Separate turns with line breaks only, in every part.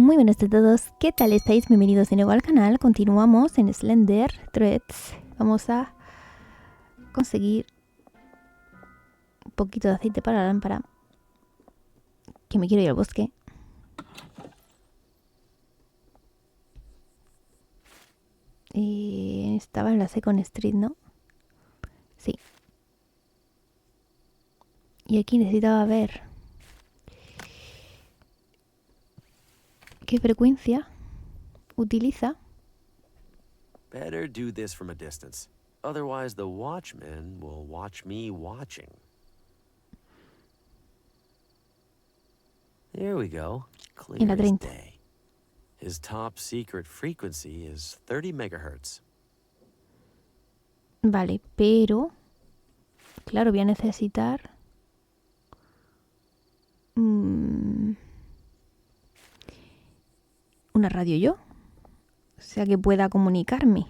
Muy buenas a todos, ¿qué tal estáis? Bienvenidos de nuevo al canal. Continuamos en Slender Threads. Vamos a conseguir un poquito de aceite para la lámpara, que me quiero ir al bosque. Estaba en la Second Street, ¿no? Sí. Y aquí necesitaba ver qué frecuencia utiliza.
Better do this from a distance. Otherwise, the watchman will watch me watching. Here we go.
En la
Clear as
30.
day. His top secret frequency is 30 megahertz.
Vale, pero claro, voy a necesitar una radio yo, o sea que pueda comunicarme.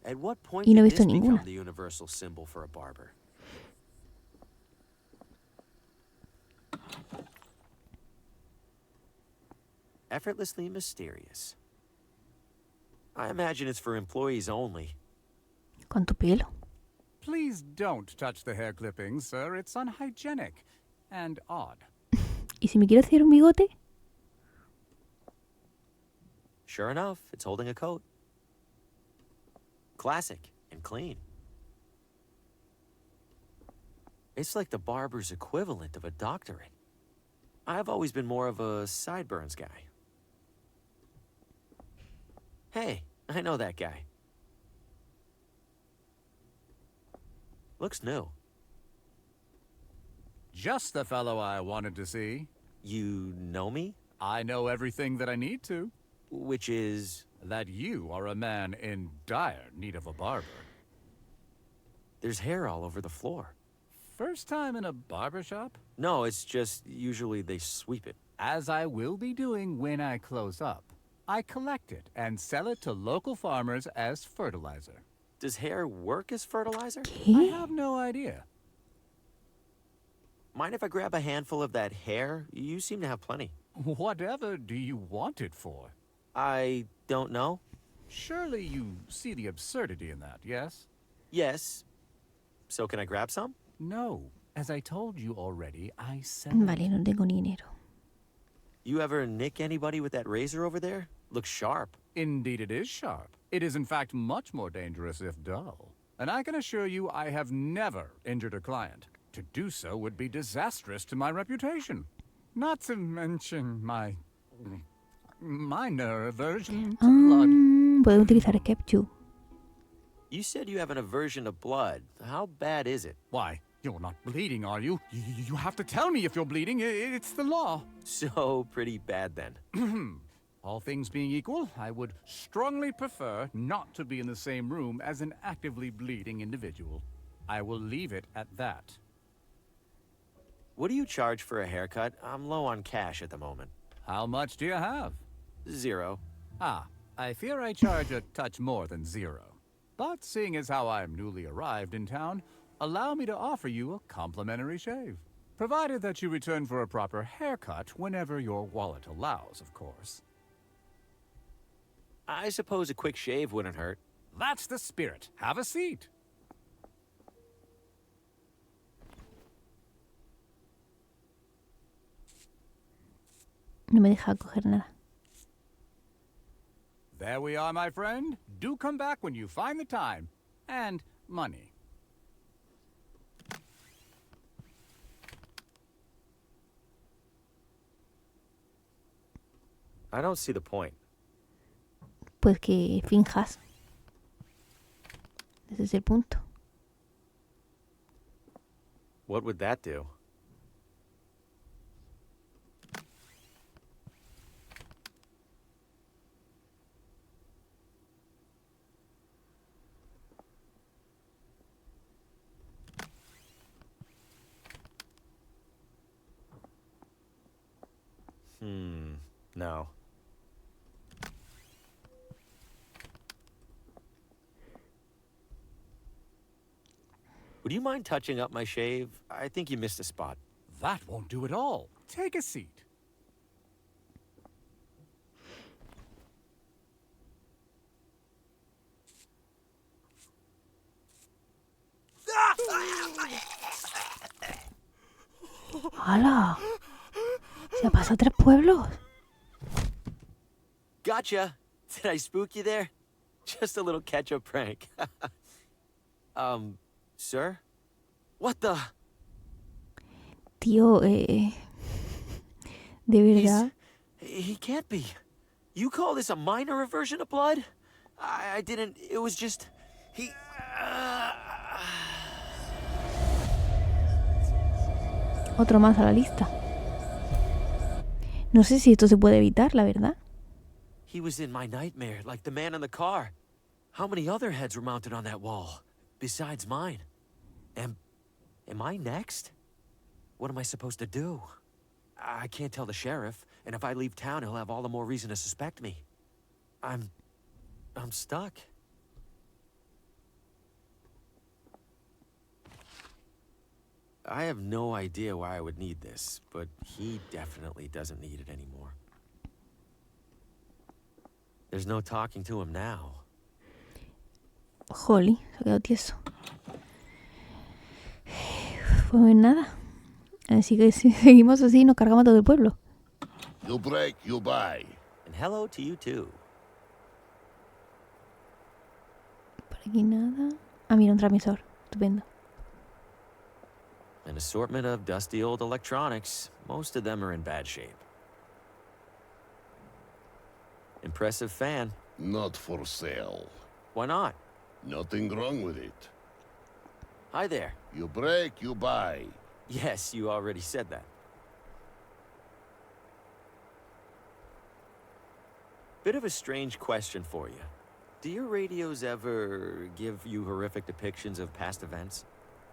At what point
Y no he
did
visto
this
ninguna.
become the universal symbol for a barber? Effortlessly mysterious. I imagine it's for employees only.
Con tu pelo.
Please don't touch the hair clippings, sir. It's unhygienic and odd.
¿Y si me quiero hacer un bigote?
Sure enough, it's holding a coat. Classic and clean. It's like the barber's equivalent of a doctorate. I've always been more of a sideburns guy. Hey, I know that guy. Looks new.
Just the fellow I wanted to see.
You know me?
I know everything that I need to.
Which is...
That you are a man in dire need of a barber.
There's hair all over the floor.
First time in a barber shop?
No, it's just usually they sweep it.
As I will be doing when I close up. I collect it and sell it to local farmers as fertilizer.
Does hair work as fertilizer?
I
¿Qué?
have no idea.
Mind if I grab a handful of that hair? You seem to have plenty.
Whatever do you want it for?
I don't know.
Surely you see the absurdity in that, yes?
Yes. So can I grab some?
No. As I told you already, I sell
Vale, no tengo ni dinero.
You ever nick anybody with that razor over there? Looks sharp.
Indeed it is sharp. It is in fact much more dangerous if dull. And I can assure you I have never injured a client. To do so would be disastrous to my reputation. Not to mention my minor aversion to blood.
Puedo utilizar Sketch.
You said you have an aversion to blood. How bad is it?
Why, you're not bleeding, are you? You have to tell me if you're bleeding. It's the law.
So pretty bad then.
All things being equal, I would strongly prefer not to be in the same room as an actively bleeding individual. I will leave it at that.
What do you charge for a haircut? I'm low on cash at the moment.
How much do you have?
0.
Ah, I fear I charge a touch more than 0. But seeing as how I'm newly arrived in town, allow me to offer you a complimentary shave. Provided that you return for a proper haircut whenever your wallet allows, of course.
I suppose a quick shave wouldn't hurt.
That's the spirit. Have a seat.
No me deja coger nada.
There we are, my friend. Do come back when you find the time. And money.
I don't see the point.
Pues que finjas. Ese es el punto.
What would that do? No. Would you mind touching up my shave? I think you missed a spot.
That won't do at all. Take a seat.
¡Hala! Se ha pasado 3 pueblos.
Gotcha. Did I spook you there? Just a little catch-up prank. Sir? What the?
Tío, de verdad.
He can't be. You call this a minor aversion of blood? I didn't. It was just. He.
Otro más a la lista. No sé si esto se puede evitar, la verdad.
He was in my nightmare, like the man in the car. How many other heads were mounted on that wall, besides mine? Am I next? What am I supposed to do? I can't tell the sheriff, and if I leave town, he'll have all the more reason to suspect me. I'm stuck. I have no idea why I would need this, but he definitely doesn't need it anymore. There's no talking to him now.
Jolly, se ha quedado tieso. Pues nada. Así que si seguimos así, nos cargamos todo el pueblo.
You break, you buy.
And hello to you too.
Por aquí nada. Ah, mira, un transmisor. Estupendo.
An assortment of dusty old electronics. Most of them are in bad shape. Impressive fan.
Not for sale.
Why not?
Nothing wrong with it.
Hi there.
You break, you buy.
Yes, you already said that. Bit of a strange question for you. Do your radios ever give you horrific depictions of past events?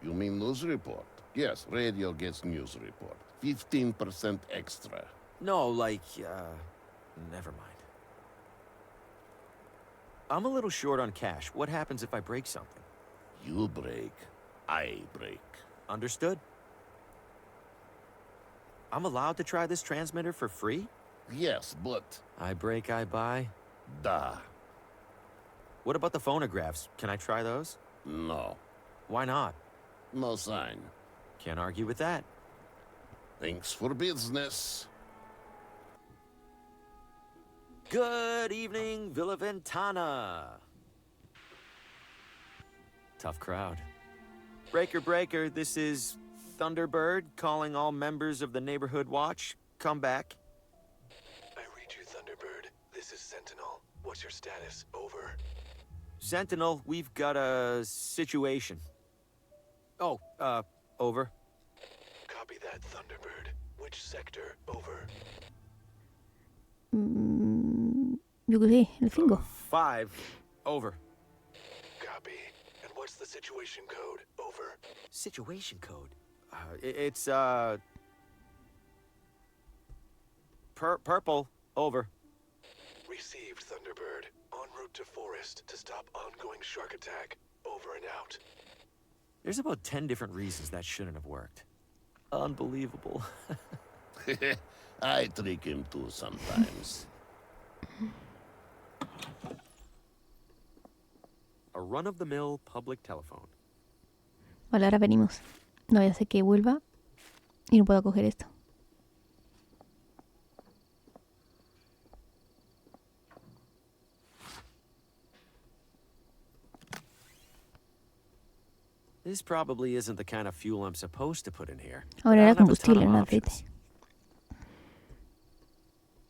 You mean news report? Yes, radio gets news report. 15% extra.
No, like, never mind. I'm a little short on cash. What happens if I break something?
You break, I break.
Understood? I'm allowed to try this transmitter for free?
Yes, but...
I break, I buy.
Da.
What about the phonographs? Can I try those?
No.
Why not?
No sign.
Can't argue with that.
Thanks for business.
Good evening, Villa Ventana. Tough crowd. Breaker, breaker, this is Thunderbird calling all members of the neighborhood watch. Come back.
I read you, Thunderbird. This is Sentinel. What's your status? Over.
Sentinel, we've got a situation. Oh, over.
Copy that, Thunderbird. Which sector? Over.
Yo qué sé, el 5.
5, over.
Copy. And what's the situation code? Over.
Situation code? It's, purple, over.
Received, Thunderbird. En route to forest to stop ongoing shark attack. Over and out.
There's about 10 different reasons that shouldn't have worked. Unbelievable.
I trick him too sometimes.
A run-of-the-mill public telephone.
Vale, ahora venimos. No vaya a ser que vuelva y no pueda coger esto.
This probably isn't the kind of fuel I'm supposed to put in here.
Ahora
I
era
don't have a ton
combustible,
of
no
options.
aceite.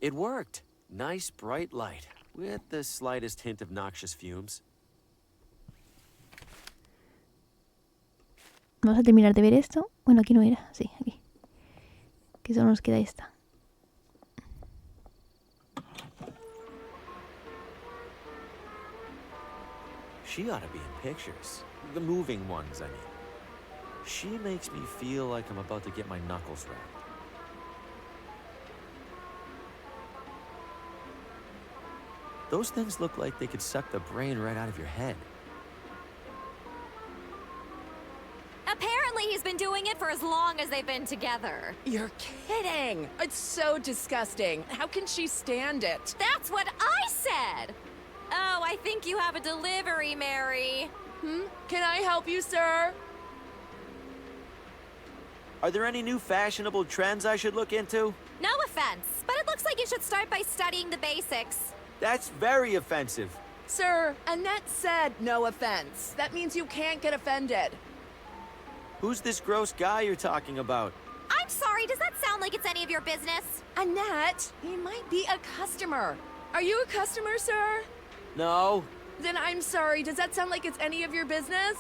It worked. Nice bright light with the slightest hint of noxious fumes.
Vamos a terminar de ver esto. Bueno, aquí no era. Sí, aquí. Que solo nos queda esta.
She ought to be in pictures. The moving ones, I mean. She makes me feel like I'm about to get my knuckles wrapped. Those things look like they could suck the brain right out of your head.
Apparently he's been doing it for as long as they've been together.
You're kidding! It's so disgusting. How can she stand it?
That's what I said! Oh, I think you have a delivery, Mary.
Can I help you, sir?
Are there any new fashionable trends I should look into?
No offense, but it looks like you should start by studying the basics.
That's very offensive.
Sir, Annette said no offense. That means you can't get offended.
Who's this gross guy you're talking about?
I'm sorry, does that sound like it's any of your business?
Annette, he might be a customer. Are you a customer, sir?
No.
Then I'm sorry, does that sound like it's any of your business?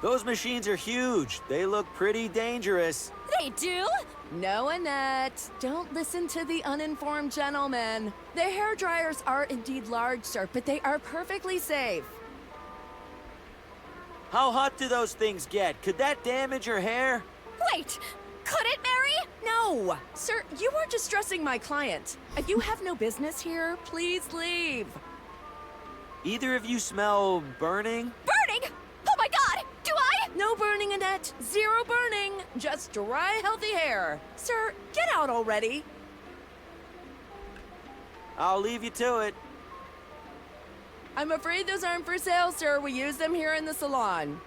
Those machines are huge. They look pretty dangerous.
They do?
No, Annette. Don't listen to the uninformed gentleman. The hair dryers are indeed large, sir, but they are perfectly safe.
How hot do those things get? Could that damage your hair?
Wait, could it, Mary?
No! Sir, you are distressing my client. If you have no business here, please leave.
Either of you smell burning?
Burning? Oh my god, do I?
No burning, Annette. Zero burning. Just dry, healthy hair. Sir, get out already.
I'll leave you to it.
I'm afraid those aren't for sale, sir. We use them here in the salon.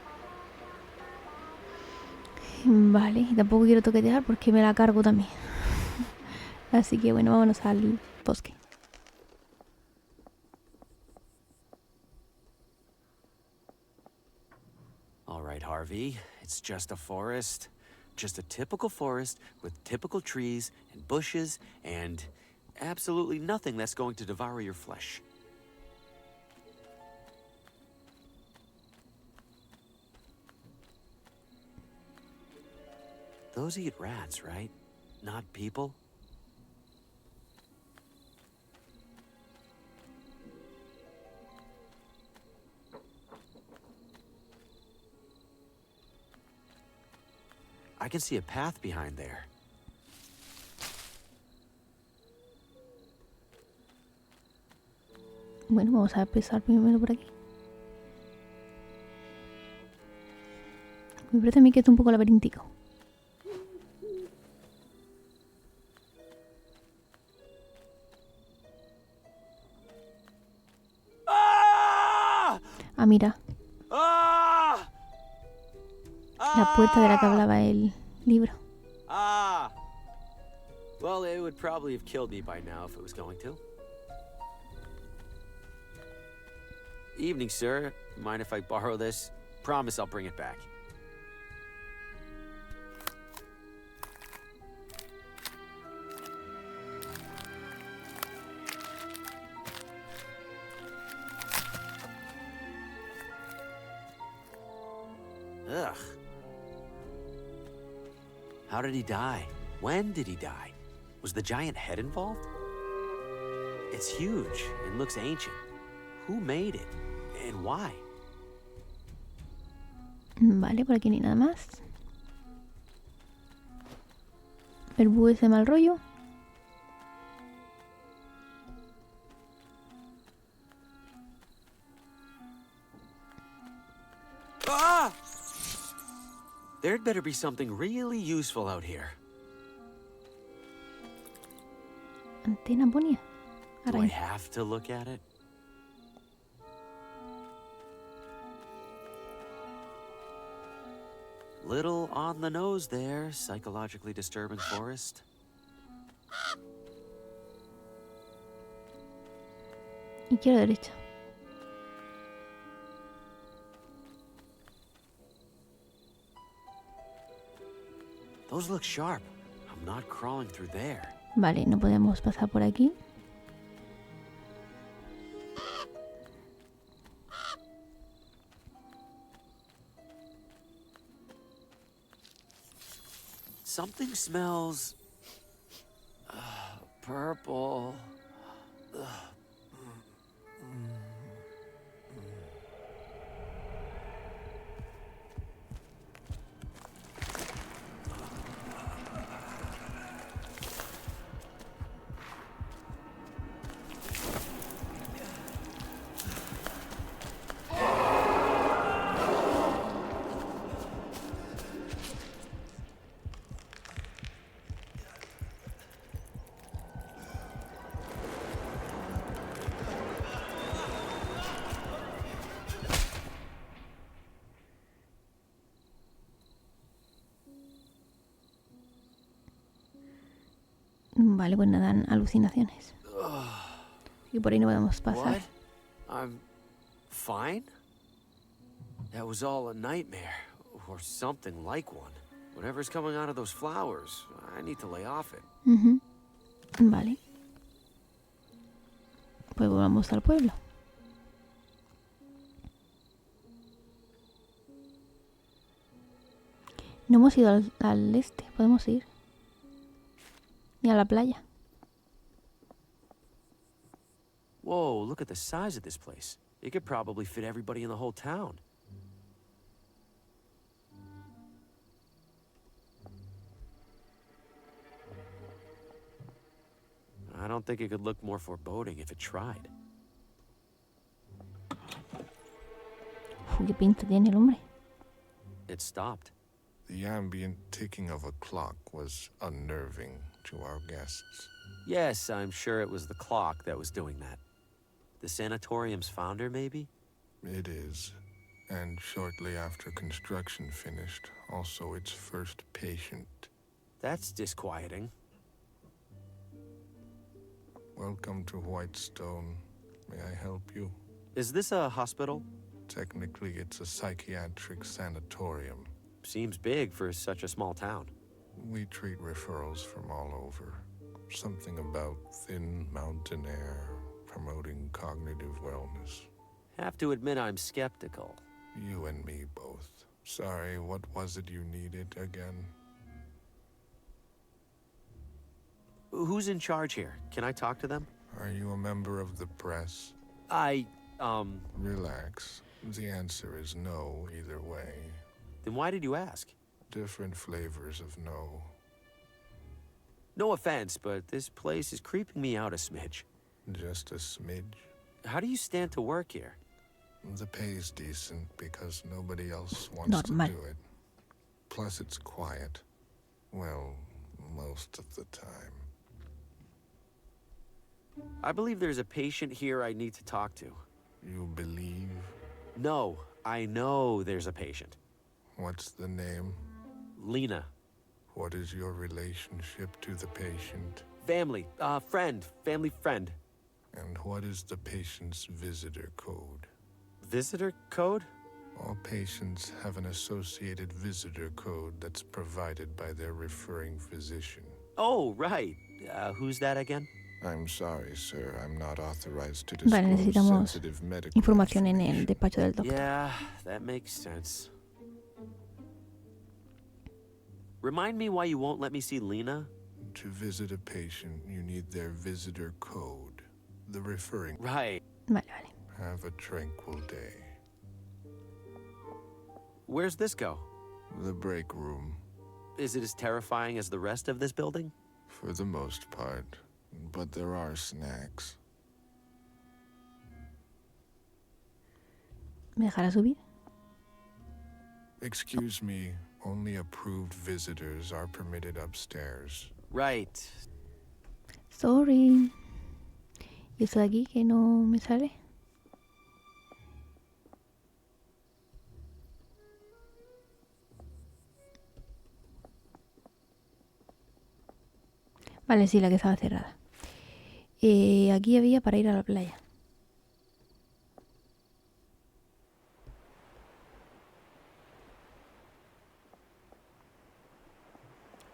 Vale, y tampoco quiero toquetear porque me la cargo también. Así que bueno, vámonos al bosque.
All right, Harvey. It's just a forest. Just a typical forest with typical trees and bushes and absolutely nothing that's going to devour your flesh. Those eat rats, right? Not people? I can see a path behind there.
Bueno, vamos a empezar primero por aquí. Me parece a mí que es un poco laberíntico. Ah, mira. La puerta de la que hablaba el libro.
Well, it would probably have killed me by now if it was going to. Evening, sir. Mind if I borrow this? Promise I'll bring it back. Ugh. How did he die? When did he die? Was the giant head involved? It's huge and looks ancient. Who made it? And why?
Vale, por aquí no hay nada más. El búho es de mal rollo.
Ah! There'd better be something really useful out here.
Antena ponía.
Do I
Araña.
have to look at it? Little on the nose there, psychologically disturbing forest.
Izquierda, derecha.
Those look sharp. I'm not crawling through there.
Vale, no podemos pasar por aquí.
Something smells purple.
Vale, pues nada, dan alucinaciones. Y por ahí no podemos pasar.
What? I'm fine? That was all a nightmare, or something like one. Whatever's coming out of those flowers, I need to lay off it.
Ujú. Vale. Pues volvamos al pueblo. No hemos ido al este, podemos ir. Ni a la playa.
Whoa, look at the size of this place. It could probably fit everybody in the whole town. I don't think it could look more foreboding if it tried.
Uf, qué pinta tiene el hombre.
It stopped.
The ambient ticking of a clock was unnerving to our guests.
Yes, I'm sure it was the clock that was doing that. The sanatorium's founder, maybe?
It is. And shortly after construction finished, also its first patient.
That's disquieting.
Welcome to Whitestone. May I help you?
Is this a hospital?
Technically, it's a psychiatric sanatorium.
Seems big for such a small town.
We treat referrals from all over. Something about thin mountain air, promoting cognitive wellness.
Have to admit I'm skeptical.
You and me both. Sorry, what was it you needed again?
Who's in charge here? Can I talk to them?
Are you a member of the press?
Relax.
The answer is no either way.
Then why did you ask?
Different flavors of no.
No offense, but this place is creeping me out a smidge.
Just a smidge?
How do you stand to work here?
The pay's decent because nobody else wants to do it. Plus it's quiet. Well, most of the time.
I believe there's a patient here I need to talk to.
You believe?
No, I know there's a patient.
What's the name?
Lena.
What is your relationship to the patient?
Family, family friend.
And what is the patient's visitor code?
Visitor code?
All patients have an associated visitor code that's provided by their referring physician.
Oh, right. Who's that again?
I'm sorry, sir. I'm not authorized to
Vale,
disclose
necesitamos
sensitive medical
información en el
information.
despacho del doctor.
Yeah, that makes sense. Remind me why you won't let me see Lena?
To visit a patient, you need their visitor code. The referring.
Right.
Vale, vale.
Have a tranquil day.
Where's this go?
The break room.
Is it as terrifying as the rest of this building?
For the most part. But there are snacks.
¿Me dejará subir?
Excuse me, only approved visitors are permitted upstairs.
Right.
Sorry. ¿Y esto de aquí que no me sale? Vale, sí, la que estaba cerrada. Aquí había para ir a la playa.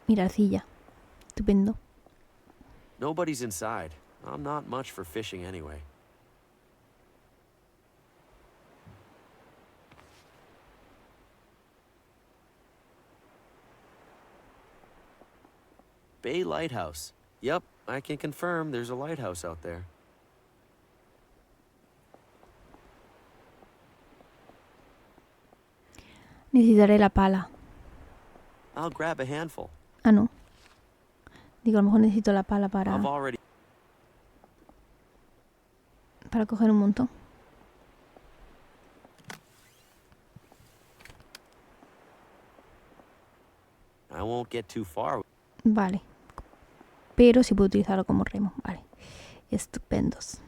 Mira, arcilla. Estupendo.
Nobody's inside. I'm not much for fishing anyway. Bay Lighthouse. Yep, I can confirm there's a lighthouse out there.
Necesitaré la pala.
I'll grab a handful.
Ah, no. Digo, a lo mejor necesito la pala para coger un montón.
I won't get too far.
Vale. Pero sí puedo utilizarlo como remo. Vale. Estupendos.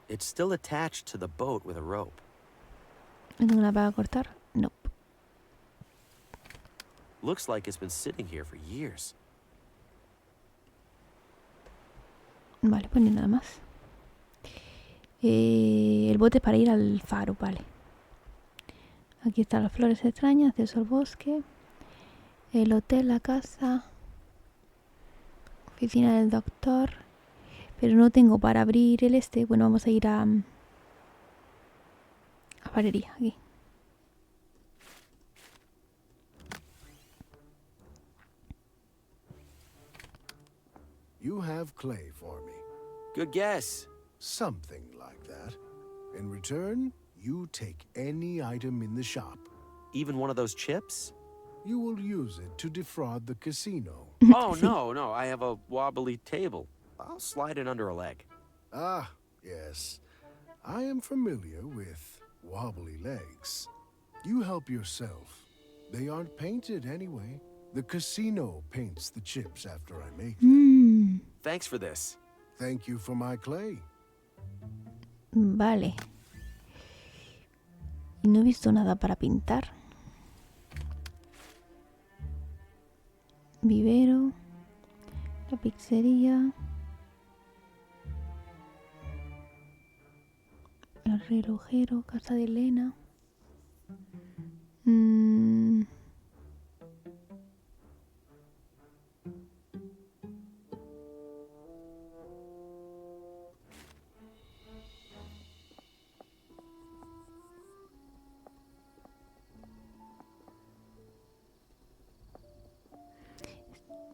It's still attached to the boat with a rope.
¿No tengo nada para cortar? No.
Looks like it's been sitting here for years.
Vale, pues ni nada más. El bote para ir al faro, vale. Aquí están las flores extrañas, acceso al bosque. El hotel, la casa. Oficina del doctor. Pero no tengo para abrir el este. Bueno, vamos a ir a panadería, aquí.
You have clay for me.
Good guess.
Something like that. In return, you take any item in the shop.
Even one of those chips?
You will use it to defraud the casino.
Oh, no, I have a wobbly table. I'll slide it under a leg.
Ah, yes. I am familiar with wobbly legs. You help yourself. They aren't painted anyway. The casino paints the chips after I make them.
Thanks for this.
Thank you for my clay.
Vale. Y no he visto nada para pintar. Vivero. La pizzería. El relojero. Casa de Elena.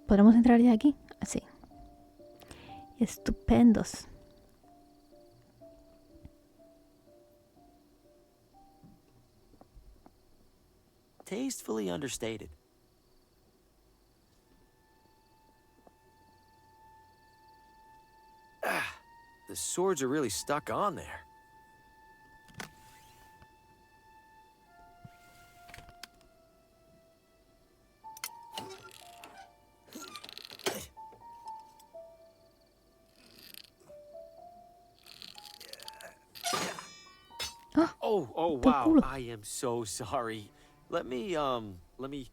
¿Podremos entrar ya aquí? Sí. Estupendos.
Tastefully understated. Ah, the swords are really stuck on there. Oh, wow. I am so sorry. Let me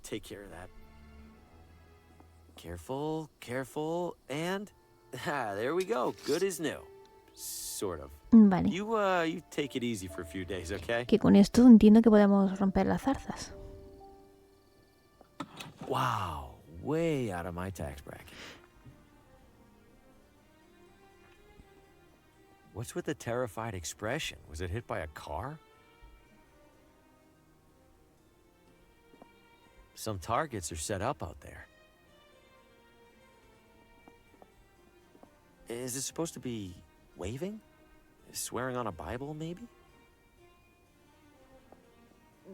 take care of that. Careful, and there we go. Good as new. Sort of.
Vale.
You take it easy for a few days, okay?
Que con esto entiendo que podemos romper las zarzas.
Wow, way out of my tax bracket. What's with the terrified expression? Was it hit by a car? Some targets are set up out there. Is it supposed to be waving? Swearing on a Bible, maybe?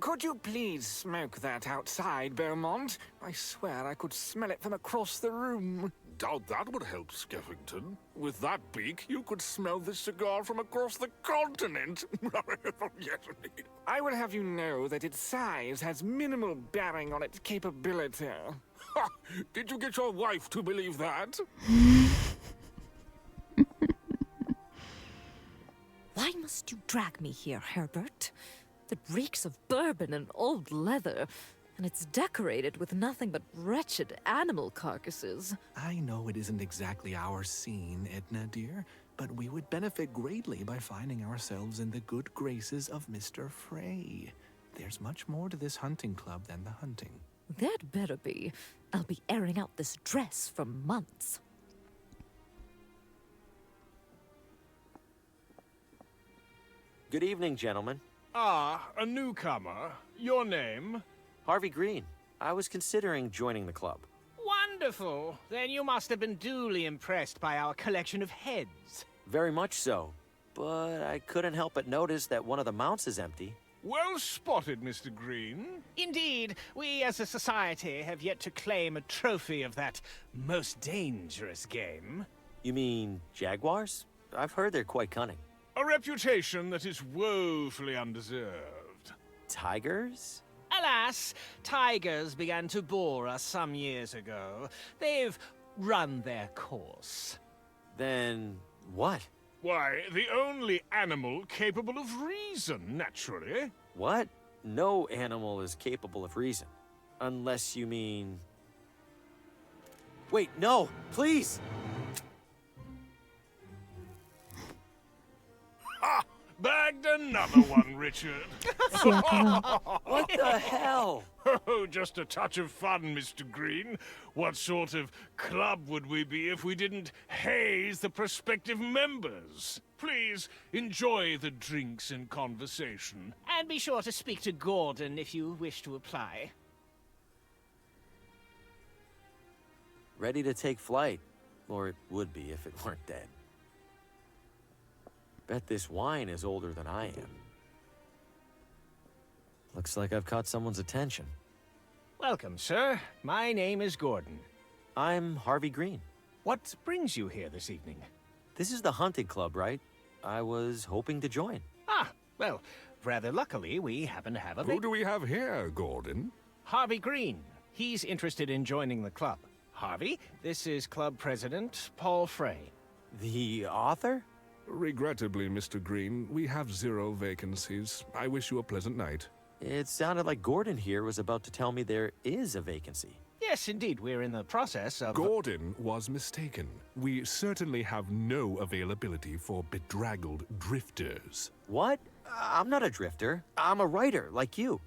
Could you please smoke that outside, Beaumont? I swear I could smell it from across the room.
Doubt that would help, Skeffington. With that beak, you could smell this cigar from across the continent. Yes, indeed.
I will have you know that its size has minimal bearing on its capability.
Ha! Did you get your wife to believe that?
Why must you drag me here, Herbert? It reeks of bourbon and old leather, and it's decorated with nothing but wretched animal carcasses.
I know it isn't exactly our scene, Edna dear, but we would benefit greatly by finding ourselves in the good graces of Mr. Frey. There's much more to this hunting club than the hunting.
There'd better be. I'll be airing out this dress for months.
Good evening, gentlemen.
Ah, a newcomer. Your name?
Harvey Green. I was considering joining the club.
Wonderful. Then you must have been duly impressed by our collection of heads.
Very much so. But I couldn't help but notice that one of the mounts is empty.
Well spotted, Mr. Green. Indeed, we as a society have yet to claim a trophy of that most dangerous game.
You mean jaguars? I've heard they're quite cunning.
A reputation that is woefully undeserved.
Tigers?
Alas, tigers began to bore us some years ago. They've run their course.
Then what?
Why, the only animal capable of reason, naturally.
What? No animal is capable of reason. Unless you mean... Wait, no! Please!
snagged another one, Richard.
What the hell?
Oh, just a touch of fun, Mr. Green. What sort of club would we be if we didn't haze the prospective members? Please enjoy the drinks and conversation.
And be sure to speak to Gordon if you wish to apply.
Ready to take flight. Or it would be if it weren't dead. Bet this wine is older than I am. Looks like I've caught someone's attention.
Welcome, sir. My name is Gordon.
I'm Harvey Green.
What brings you here this evening?
This is the hunting club, right? I was hoping to join.
Ah, well, rather luckily, we happen to have a...
Who do we have here, Gordon?
Harvey Green. He's interested in joining the club. Harvey, this is club president Paul Frey.
The author?
Regrettably, Mr. Green, we have 0 vacancies. I wish you a pleasant night.
It sounded like Gordon here was about to tell me there is a vacancy.
Yes, indeed, we're in the process of...
Gordon was mistaken. We certainly have no availability for bedraggled drifters.
What? I'm not a drifter. I'm a writer, like you.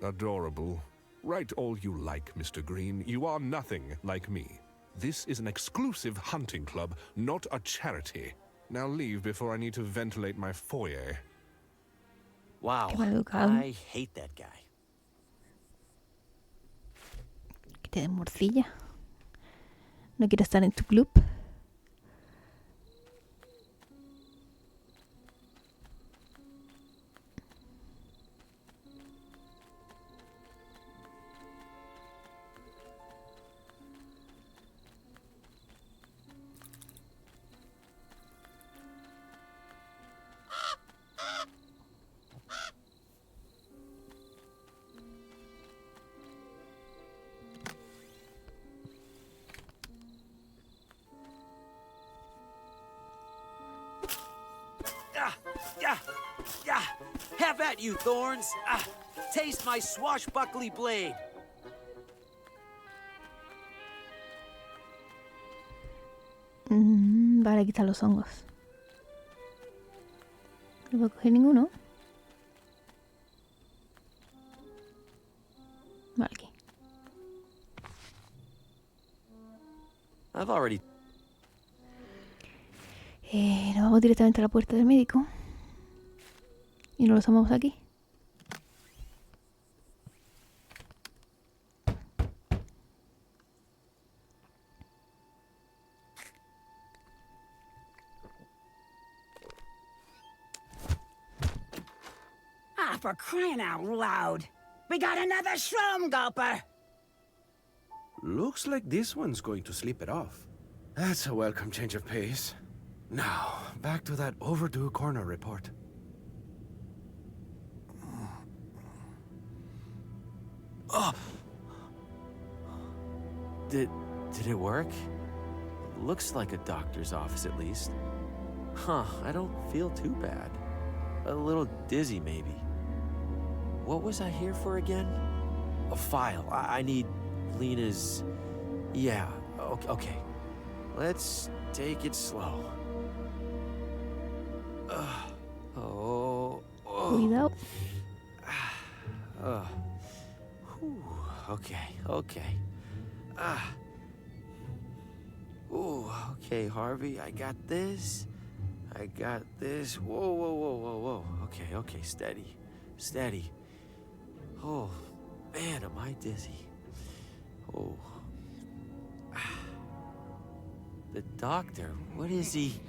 Adorable. Write all you like, Mr. Green. You are nothing like me. This is an exclusive hunting club, not a charity. Now leave before I need to ventilate my foyer.
Wow,
Qué mal educado.
I hate that guy.
Que te den morcilla. No quiero estar en tu club.
Have at you, thorns! Taste my swashbuckly blade!
Vale, aquí están los hongos. No puedo coger ninguno. Vale, aquí.
I've already...
Nos vamos directamente a la puerta del médico. Y nos lo tomamos aquí.
Ah, for crying out loud! We got another shroom gulper!
Looks like this one's going to sleep it off. That's a welcome change of pace. Now, back to that overdue coroner report.
Oh! Did it work? Looks like a doctor's office at least. Huh, I don't feel too bad. A little dizzy maybe. What was I here for again? A file. I need Lena's... Yeah, okay. Let's take it slow.
Cuidado.
Okay. Okay, Harvey, I got this. Whoa. Okay, steady. Oh, man, am I dizzy. Oh. The doctor, what is he?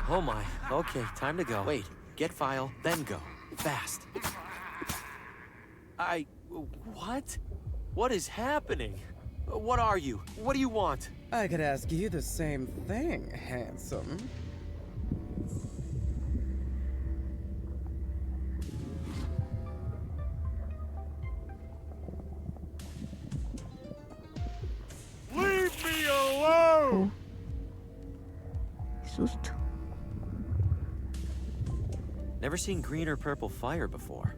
Oh my, okay, time to go. Wait, get file, then go. Fast. What? What is happening? What are you? What do you want?
I could ask you the same thing, handsome.
Leave me alone!
Susto.
Never seen green or purple fire before.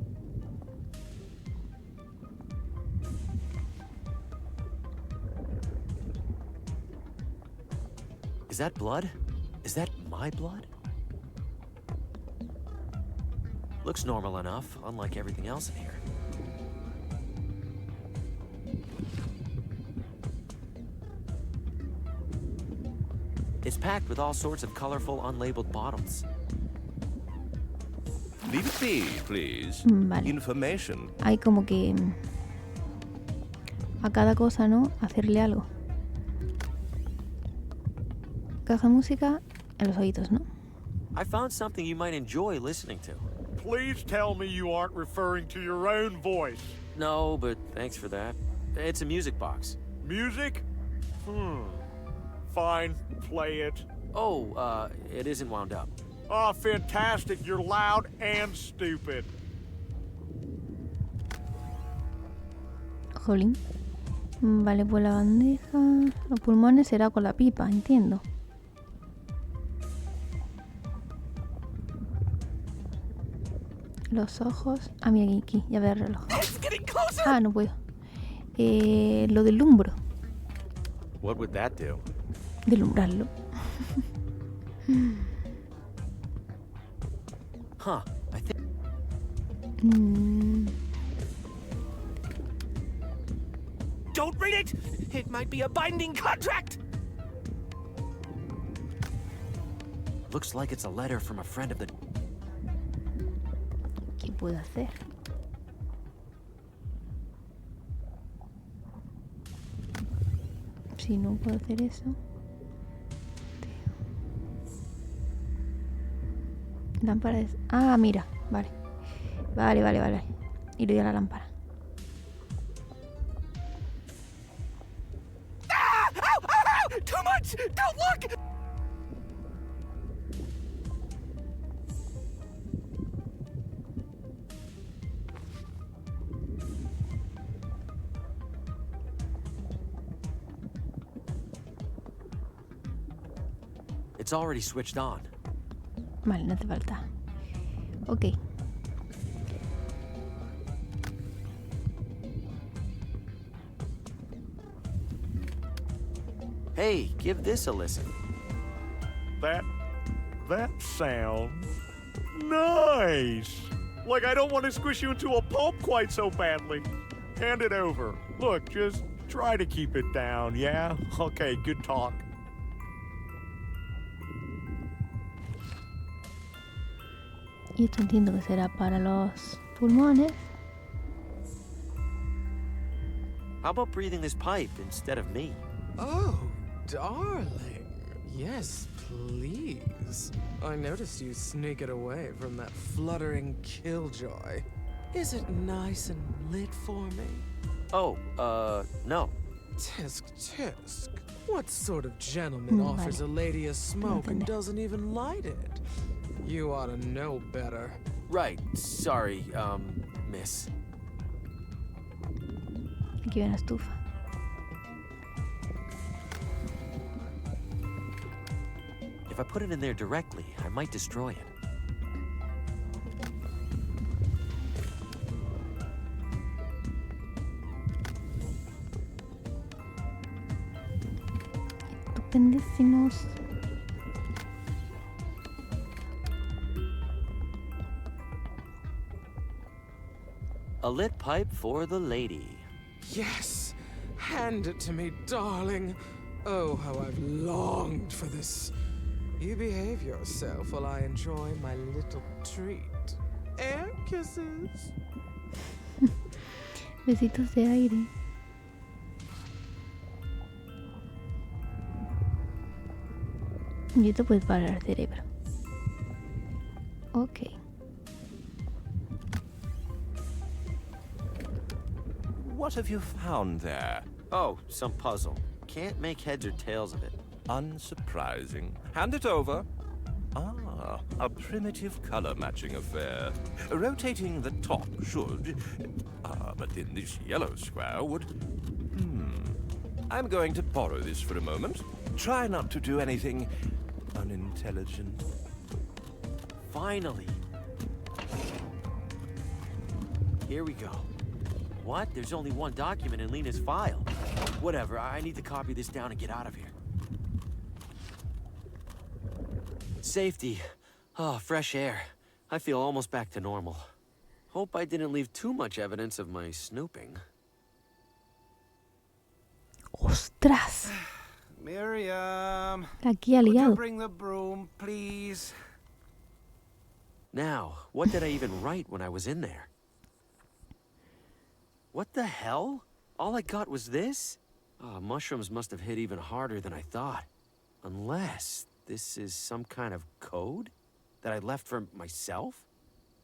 Is that blood? Is that my blood? Looks normal enough, unlike everything else in here. It's packed with all sorts of colorful, unlabeled bottles.
Leave it be, please.
Vale.
Information.
Hay como que a cada cosa, ¿no? Hacerle algo. Caja de música en los oídos, ¿no?
I found something you might enjoy listening to.
Please tell me you aren't referring to your own voice.
No, but thanks for that. It's a music box.
Music? Fine, play it.
Oh, it isn't wound up.
Oh, fantastic. You're loud and stupid.
Jolín. Vale, pues la bandeja... Los pulmones será con la pipa, entiendo. Los ojos... Ah, mira aquí, ya veo el reloj. Ah, no puedo. Lo del hombro.
What would that do?
Delumbrarlo.
Huh, I think...
Don't read it! It might be a binding contract!
Looks like it's a letter from a friend of the...
¿Qué puedo hacer? Si no puedo hacer eso... Lámparas... Ah, mira, vale. Vale. Y le doy a la lámpara.
Too much! Don't look!
It's already switched on.
Vale, no hace falta. Ok.
Hey, give this a listen.
That sounds nice. Like I don't want to squish you into a pulp quite so badly. Hand it over. Look, just try to keep it down, yeah? Okay, good talk.
Y esto entiendo que será para los pulmones.
How about breathing this pipe instead of me?
Oh, darling. Yes, please. I noticed you sneak it away from that fluttering killjoy. Is it nice and lit for me?
Oh, no.
Tisk, tisk. What sort of gentleman offers a lady a smoke and doesn't even light it? You ought to know better.
Right. Sorry, miss.
Aquí hay una estufa.
If I put it in there directly, I might destroy it.
Estupendísimos.
A lit pipe for the lady.
Yes! Hand it to me, darling. Oh, how I've longed for this. You behave yourself while I enjoy my little treat. Air kisses.
Besitos de aire. Y esto puede parar el cerebro. Ok.
What have you found there?
Oh, some puzzle. Can't make heads or tails of it.
Unsurprising. Hand it over. Ah, a primitive color-matching affair. Rotating the top should... but then this yellow square would... I'm going to borrow this for a moment. Try not to do anything unintelligent.
Finally. Here we go. What? There's only one document in Lena's file. Whatever, I need to copy this down and get out of here. Safety. Oh, fresh air. I feel almost back to normal. Hope I didn't leave too much evidence of my snooping.
¡Ostras!
Miriam,
Aquí ha
would you
liado.
bring the broom, please?
Now, what did I even write when I was in there? What the hell? All I got was this? Oh, mushrooms must have hit even harder than I thought. Unless this is some kind of code that I left for myself?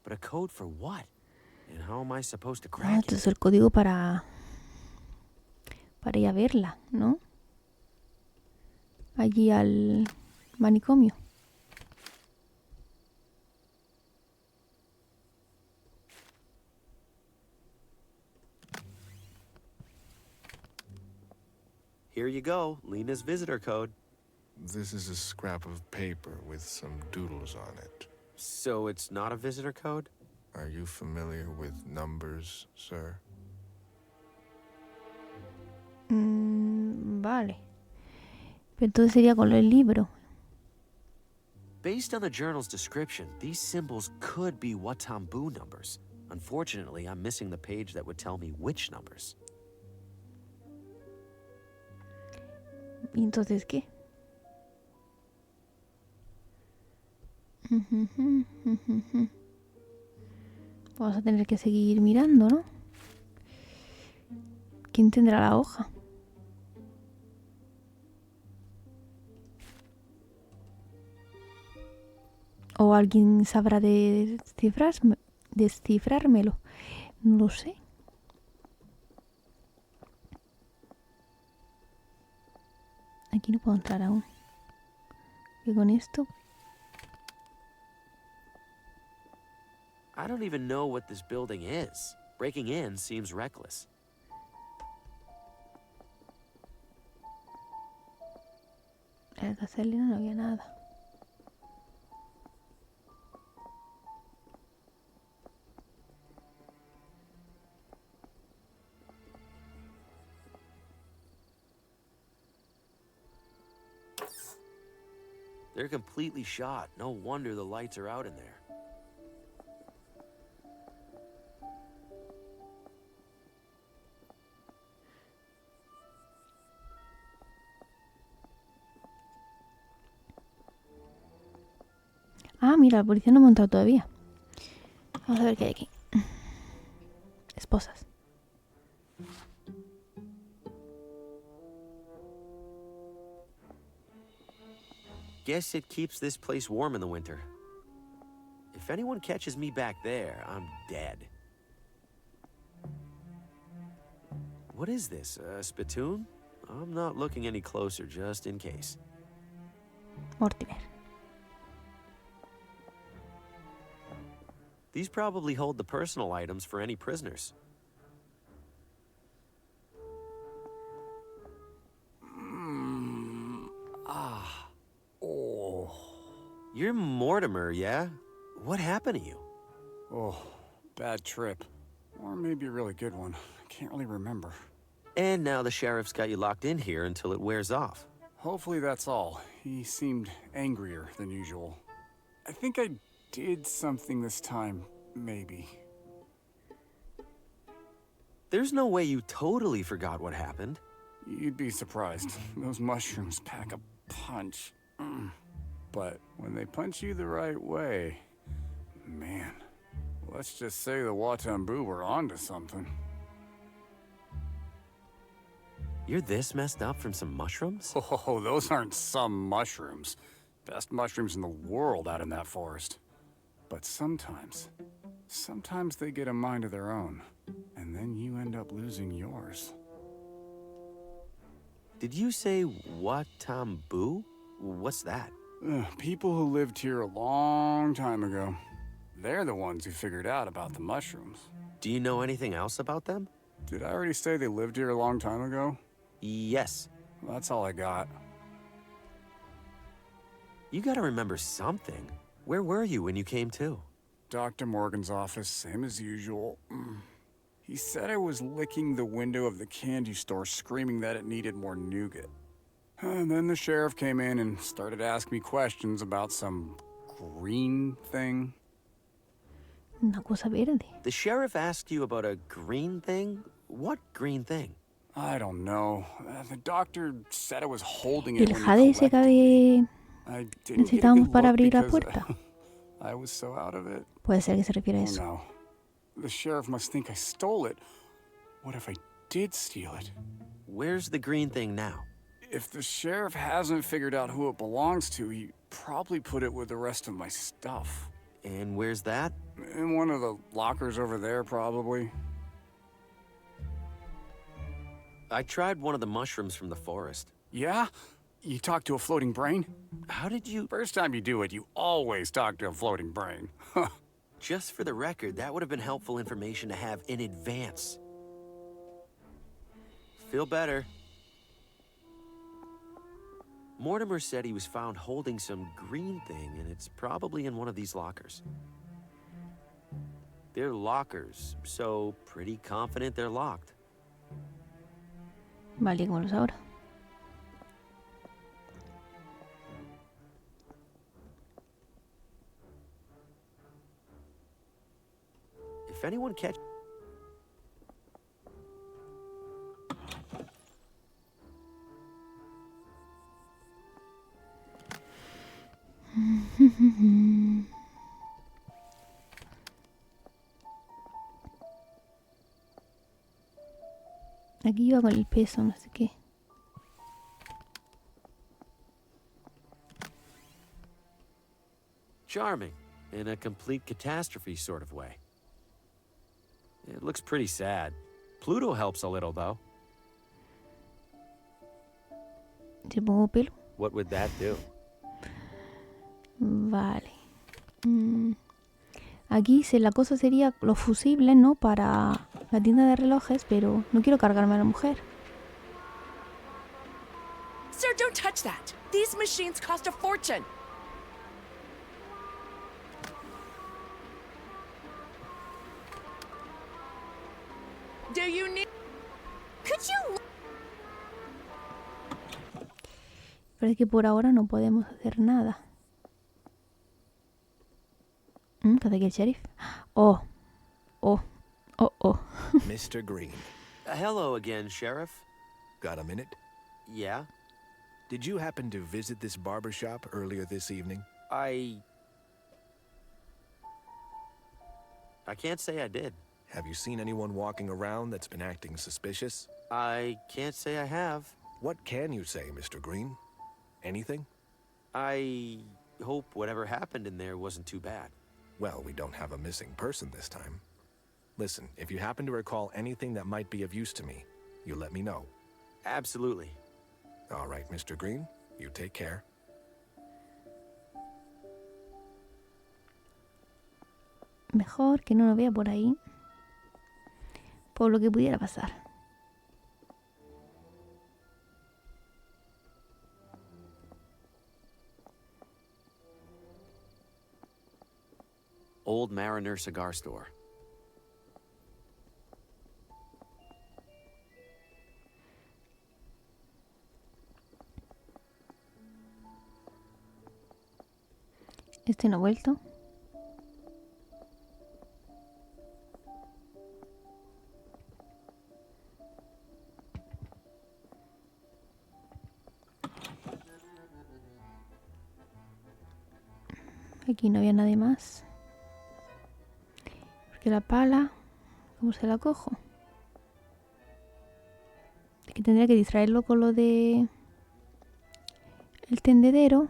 But a code for what? And how am I supposed to
Ah,
crack
este
it?
es el código para ir a verla, ¿no? Allí al manicomio.
Here you go, Lena's visitor code.
This is a scrap of paper with some doodles on it.
So it's not a visitor code?
Are you familiar with numbers, sir?
Vale. Pero entonces sería con el libro.
Based on the journal's description, these symbols could be Watambu numbers. Unfortunately, I'm missing the page that would tell me which numbers.
¿Y entonces qué? Vamos a tener que seguir mirando, ¿no? ¿Quién tendrá la hoja? ¿O alguien sabrá descifrármelo? No lo sé. Aquí no puedo entrar aún. Y con esto...
I don't even know what this building is. Breaking in seems reckless.
En la gasolina no había nada.
They're completely shot. No wonder the lights are out in there.
Ah, mira, la policía no ha montado todavía. Vamos a ver qué hay aquí. Esposas.
Guess it keeps this place warm in the winter. If anyone catches me back there, I'm dead. What is this, a spittoon? I'm not looking any closer, just in case.
Mortimer.
These probably hold the personal items for any prisoners. You're Mortimer, yeah? What happened to you?
Oh, bad trip. Or maybe a really good one. I can't really remember.
And now the sheriff's got you locked in here until it wears off.
Hopefully that's all. He seemed angrier than usual. I think I did something this time, maybe.
There's no way you totally forgot what happened.
You'd be surprised. Those mushrooms pack a punch. But when they punch you the right way, man, let's just say the Watambu were onto something.
You're this messed up from some mushrooms?
Oh, those aren't some mushrooms. Best mushrooms in the world out in that forest. But sometimes they get a mind of their own, and then you end up losing yours.
Did you say Watambu? What's that?
People who lived here a long time ago. They're the ones who figured out about the mushrooms.
Do you know anything else about them?
Did I already say they lived here a long time ago?
Yes.
Well, that's all I got.
You gotta remember something. Where were you when you came to?
Dr. Morgan's office, same as usual. He said I was licking the window of the candy store, screaming that it needed more nougat. And then the sheriff came in and started asking me questions about some green thing.
Una cosa verde.
The sheriff asked you about a green thing? What green thing?
I don't know. The doctor said I was holding
El
it when he
jade ese
collected.
que
I didn't get a
necesitábamos
good
para
look
abrir la
because,
puerta.
I was so out of it.
Puede ser que se refiere a
Oh
eso.
no. The sheriff must think I stole it. What if I did steal it?
Where's the green thing now?
If the sheriff hasn't figured out who it belongs to, he probably put it with the rest of my stuff.
And where's that?
In one of the lockers over there, probably.
I tried one of the mushrooms from the forest.
Yeah? You talked to a floating brain?
How did you...
First time you do it, you always talk to a floating brain.
Just for the record, that would have been helpful information to have in advance. Feel better. Mortimer said he was found holding some green thing, and it's probably in one of these lockers. They're lockers, so pretty confident they're locked.
Vale, ¿cómo lo sé ahora?
If anyone catch...
Aquí iba con el peso, no sé qué.
Charming, in a complete catastrophe sort of way. It looks pretty sad. Pluto helps a little, though.
¿Te pongo pelo?
What would that do?
Vale. Aquí la cosa sería los fusibles, ¿no? Para la tienda de relojes, pero no quiero cargarme a la mujer.
Sir, don't touch that. These machines cost a fortune. Do you need... Could you...
Pero es que por ahora no podemos hacer nada. ¿Qué hace aquí el sheriff? Oh.
Mr. Green.
Hello again, Sheriff.
Got a minute?
Yeah?
Did you happen to visit this barber shop earlier this evening?
I can't say I did.
Have you seen anyone walking around that's been acting suspicious?
I can't say I have.
What can you say, Mr. Green? Anything?
I hope whatever happened in there wasn't too bad.
Well, we don't have a missing person this time. Listen, if you happen to recall anything that might be of use to me, you let me know.
Absolutely.
All right, Mr. Green, you take care.
Mejor que no lo vea por ahí. Por lo que pudiera pasar.
Old Mariner Cigar Store.
Este no ha vuelto. Aquí no había nadie más. Porque la pala, ¿cómo se la cojo? Es que tendría que distraerlo con lo de el tendedero.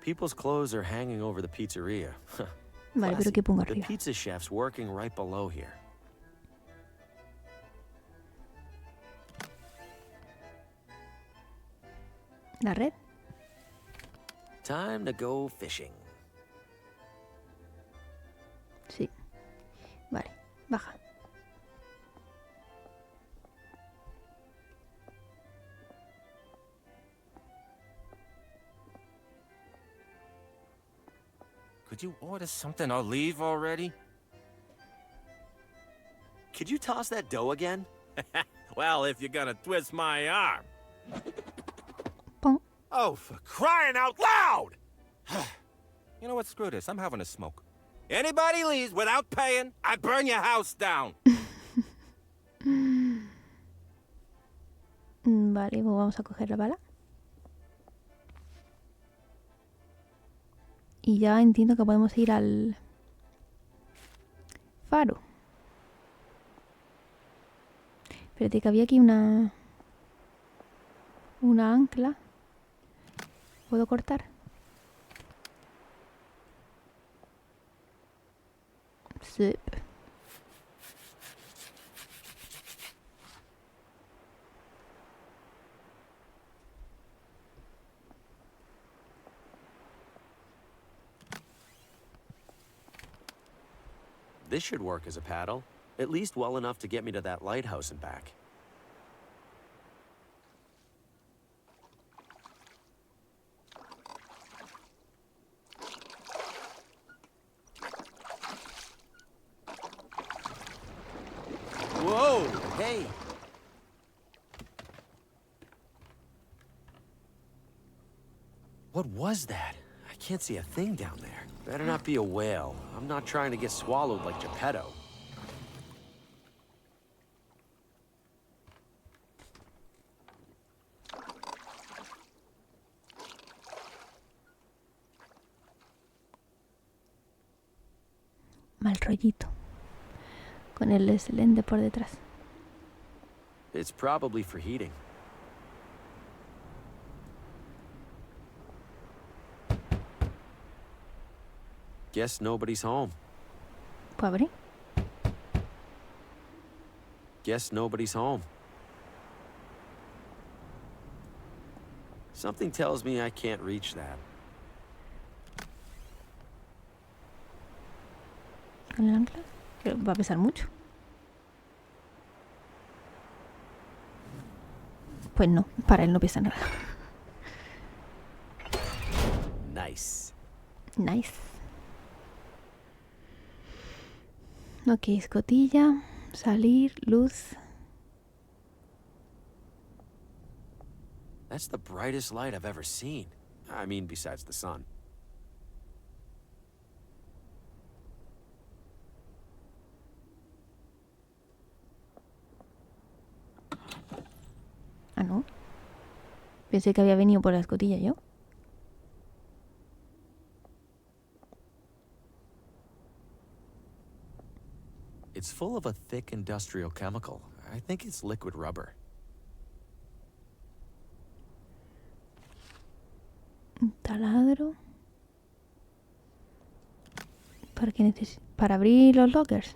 People's clothes are hanging over the pizzeria.
Vale, pero ¿qué pongo
The
arriba?
pizza chef's working right below here.
La red.
Time to go fishing.
Sí. Vale, baja.
Could you order something or leave already?
Could you toss that dough again?
Well, if you're gonna twist my arm.
Pong.
Oh, for crying out loud! You know what? Screw this. I'm having a smoke. Anybody leaves without paying, I burn your house down.
Vale, pues vamos a coger la bala. Y ya entiendo que podemos ir al faro. Espérate, que había aquí una ancla. ¿Puedo cortar? Sí.
This should work as a paddle. At least well enough to get me to that lighthouse and back. Whoa! Hey! What was that? I can't see a thing down there. Better not be a whale. I'm not trying to get swallowed like Geppetto.
Mal rollito. Con el Slender por detrás.
It's probably for heating. Guess nobody's home.
¿Puedo abrir?
Guess nobody's home. Something tells me I can't reach that.
Con el ancla. Que va a pesar mucho. Pues no, para él no pesa nada.
Nice.
Nice. Ok, escotilla, salir, luz.
That's the brightest light I've ever seen. I mean, besides the sun.
Ah, no. Pensé que había venido por la escotilla yo.
It's full of a thick industrial chemical. I think it's liquid rubber.
Un taladro. ¿Para qué necesito? Para abrir los lockers.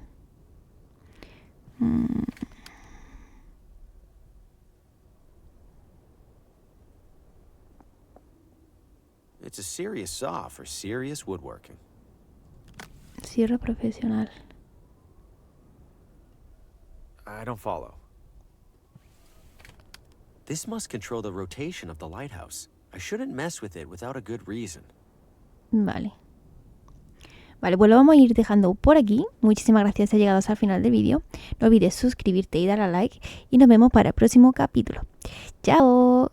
It's a serious saw for serious woodworking.
Sierra profesional.
I don't follow. This must control the rotation of the lighthouse. I shouldn't mess with it without a good reason.
Vale. Vale, pues lo vamos a ir dejando por aquí. Muchísimas gracias si has llegado hasta el final del vídeo. No olvides suscribirte y dar a like. Y nos vemos para el próximo capítulo. ¡Chao!